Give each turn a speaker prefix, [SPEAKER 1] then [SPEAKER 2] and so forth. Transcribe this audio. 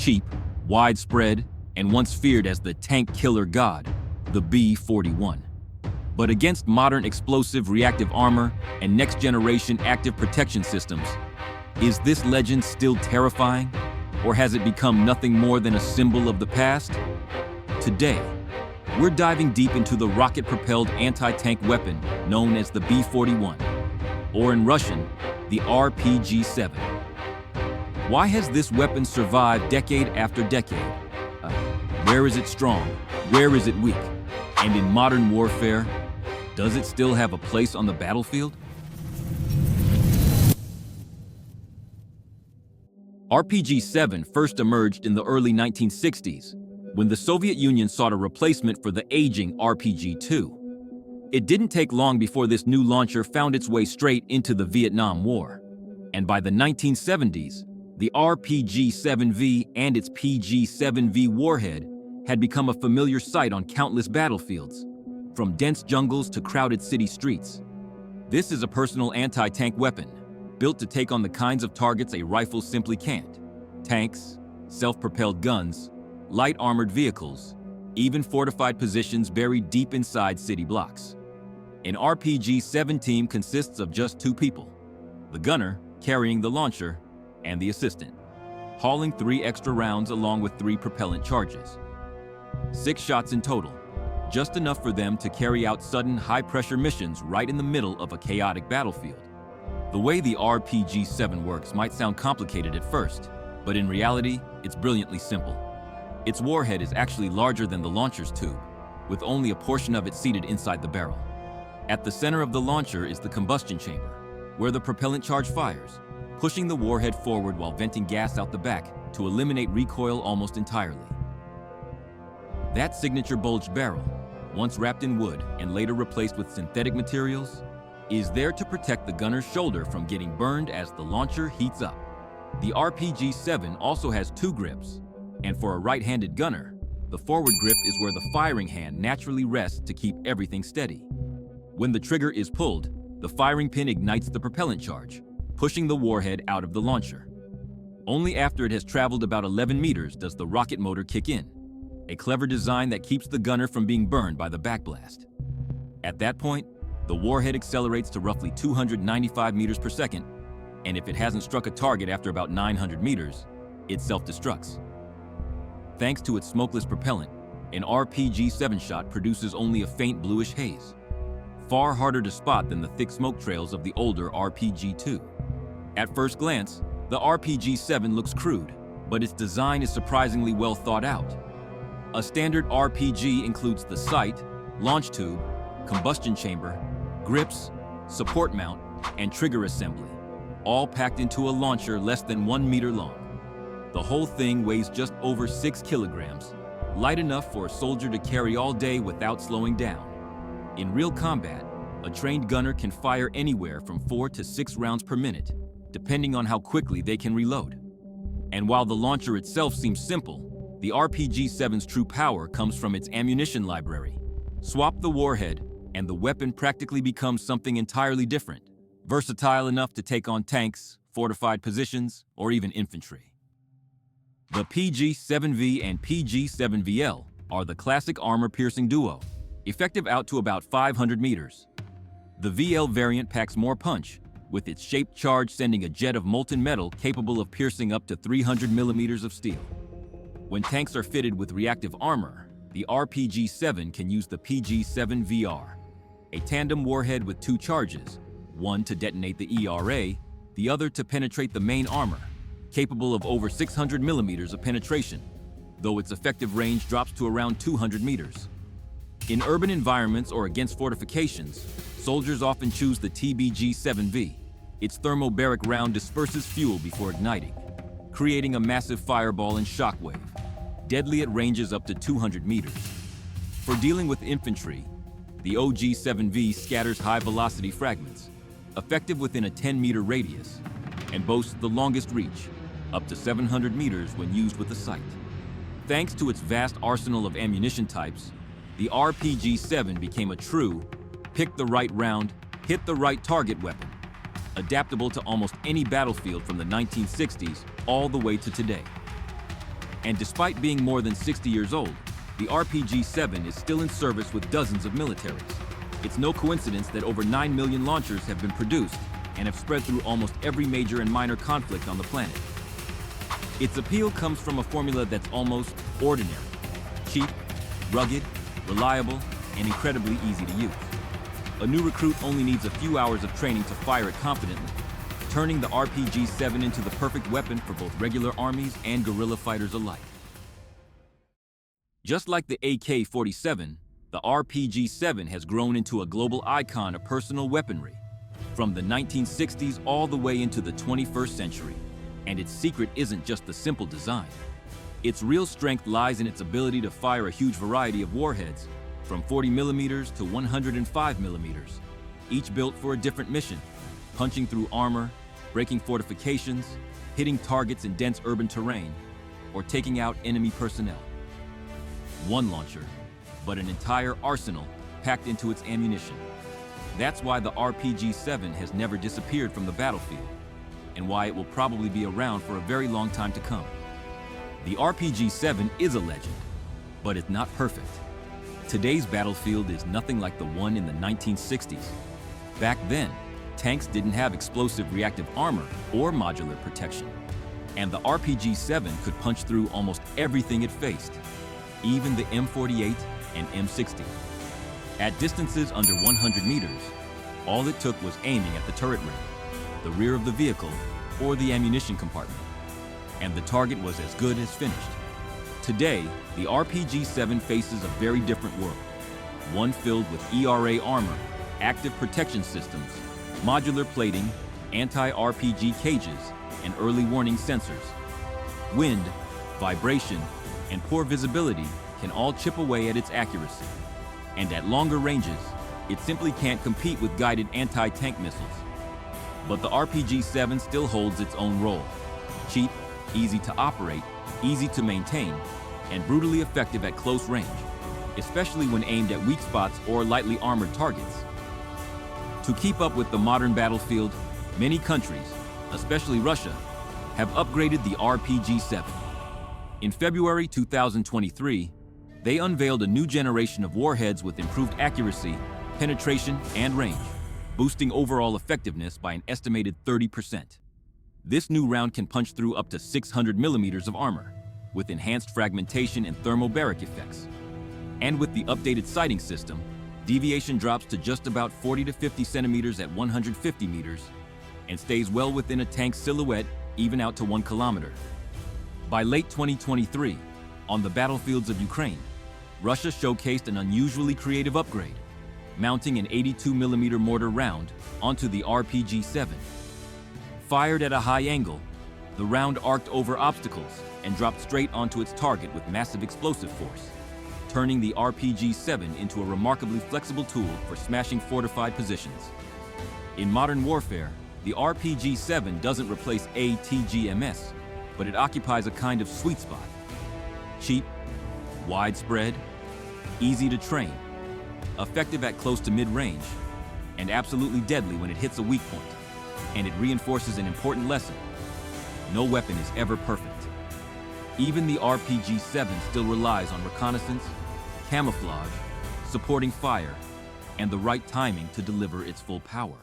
[SPEAKER 1] cheap, widespread, and once feared as the tank killer god, the B-41. But against modern explosive reactive armor and next-generation active protection systems, is this legend still terrifying, or has it become nothing more than a symbol of the past? Today, we're diving deep into the rocket-propelled anti-tank weapon known as the B-41, or in Russian, the RPG-7. Why has this weapon survived decade after decade? Where is it strong? Where is it weak? And in modern warfare, does it still have a place on the battlefield? RPG-7 first emerged in the early 1960s, when the Soviet Union sought a replacement for the aging RPG-2. It didn't take long before this new launcher found its way straight into the Vietnam War. And by the 1970s, the RPG-7V and its PG-7V warhead had become a familiar sight on countless battlefields, from dense jungles to crowded city streets. This is a personal anti-tank weapon, built to take on the kinds of targets a rifle simply can't. Tanks, self-propelled guns, light armored vehicles, even fortified positions buried deep inside city blocks. An RPG-7 team consists of just two people, the gunner carrying the launcher and the assistant, hauling 3 extra rounds along with 3 propellant charges. 6 shots in total, just enough for them to carry out sudden high-pressure missions right in the middle of a chaotic battlefield. The way the RPG-7 works might sound complicated at first, but in reality, it's brilliantly simple. Its warhead is actually larger than the launcher's tube, with only a portion of it seated inside the barrel. At the center of the launcher is the combustion chamber, where the propellant charge fires, pushing the warhead forward while venting gas out the back to eliminate recoil almost entirely. That signature bulged barrel, once wrapped in wood and later replaced with synthetic materials, is there to protect the gunner's shoulder from getting burned as the launcher heats up. The RPG-7 also has 2 grips, and for a right-handed gunner, the forward grip is where the firing hand naturally rests to keep everything steady. When the trigger is pulled, the firing pin ignites the propellant charge, pushing the warhead out of the launcher. Only after it has traveled about 11 meters does the rocket motor kick in, a clever design that keeps the gunner from being burned by the backblast. At that point, the warhead accelerates to roughly 295 meters per second, and if it hasn't struck a target after about 900 meters, it self-destructs. Thanks to its smokeless propellant, an RPG-7 shot produces only a faint bluish haze, far harder to spot than the thick smoke trails of the older RPG-2. At first glance, the RPG-7 looks crude, but its design is surprisingly well thought out. A standard RPG includes the sight, launch tube, combustion chamber, grips, support mount, and trigger assembly, all packed into a launcher less than 1 meter long. The whole thing weighs just over 6 kilograms, light enough for a soldier to carry all day without slowing down. In real combat, a trained gunner can fire anywhere from 4 to 6 rounds per minute, depending on how quickly they can reload. And while the launcher itself seems simple, the RPG-7's true power comes from its ammunition library. Swap the warhead, and the weapon practically becomes something entirely different, versatile enough to take on tanks, fortified positions, or even infantry. The PG-7V and PG-7VL are the classic armor-piercing duo, effective out to about 500 meters. The VL variant packs more punch, with its shaped charge sending a jet of molten metal capable of piercing up to 300 millimeters of steel. When tanks are fitted with reactive armor, the RPG-7 can use the PG-7VR, a tandem warhead with 2 charges, one to detonate the ERA, the other to penetrate the main armor, capable of over 600 millimeters of penetration, though its effective range drops to around 200 meters. In urban environments or against fortifications, soldiers often choose the TBG-7V. Its thermobaric round disperses fuel before igniting, creating a massive fireball and shockwave, deadly at ranges up to 200 meters. For dealing with infantry, the OG-7V scatters high-velocity fragments, effective within a 10-meter radius, and boasts the longest reach, up to 700 meters when used with a sight. Thanks to its vast arsenal of ammunition types, the RPG-7 became a true pick the right round, hit the right target weapon, adaptable to almost any battlefield from the 1960s all the way to today. And despite being more than 60 years old, the RPG-7 is still in service with dozens of militaries. It's no coincidence that over 9 million launchers have been produced and have spread through almost every major and minor conflict on the planet. Its appeal comes from a formula that's almost ordinary: cheap, rugged, reliable, and incredibly easy to use. A new recruit only needs a few hours of training to fire it confidently, turning the RPG-7 into the perfect weapon for both regular armies and guerrilla fighters alike. Just like the AK-47, the RPG-7 has grown into a global icon of personal weaponry, from the 1960s all the way into the 21st century. And its secret isn't just the simple design. Its real strength lies in its ability to fire a huge variety of warheads, from 40mm to 105mm, each built for a different mission, punching through armor, breaking fortifications, hitting targets in dense urban terrain, or taking out enemy personnel. One launcher, but an entire arsenal packed into its ammunition. That's why the RPG-7 has never disappeared from the battlefield, and why it will probably be around for a very long time to come. The RPG-7 is a legend, but it's not perfect. Today's battlefield is nothing like the one in the 1960s. Back then, tanks didn't have explosive reactive armor or modular protection, and the RPG-7 could punch through almost everything it faced, even the M48 and M60. At distances under 100 meters, all it took was aiming at the turret ring, the rear of the vehicle, or the ammunition compartment, and the target was as good as finished. Today, the RPG-7 faces a very different world, one filled with ERA armor, active protection systems, modular plating, anti-RPG cages, and early warning sensors. Wind, vibration, and poor visibility can all chip away at its accuracy. And at longer ranges, it simply can't compete with guided anti-tank missiles. But the RPG-7 still holds its own role. Cheap, easy to operate, easy to maintain, and brutally effective at close range, especially when aimed at weak spots or lightly armored targets. To keep up with the modern battlefield, many countries, especially Russia, have upgraded the RPG-7. In February 2023, they unveiled a new generation of warheads with improved accuracy, penetration, and range, boosting overall effectiveness by an estimated 30%. This new round can punch through up to 600mm of armor, with enhanced fragmentation and thermobaric effects. And with the updated sighting system, deviation drops to just about 40 to 50 centimeters at 150 meters, and stays well within a tank's silhouette, even out to 1 kilometer. By late 2023, on the battlefields of Ukraine, Russia showcased an unusually creative upgrade, mounting an 82mm mortar round onto the RPG-7. Fired at a high angle, the round arced over obstacles and dropped straight onto its target with massive explosive force, turning the RPG-7 into a remarkably flexible tool for smashing fortified positions. In modern warfare, the RPG-7 doesn't replace ATGMS, but it occupies a kind of sweet spot. Cheap, widespread, easy to train, effective at close to mid-range, and absolutely deadly when it hits a weak point. And it reinforces an important lesson: no weapon is ever perfect. Even the RPG-7 still relies on reconnaissance, camouflage, supporting fire, and the right timing to deliver its full power.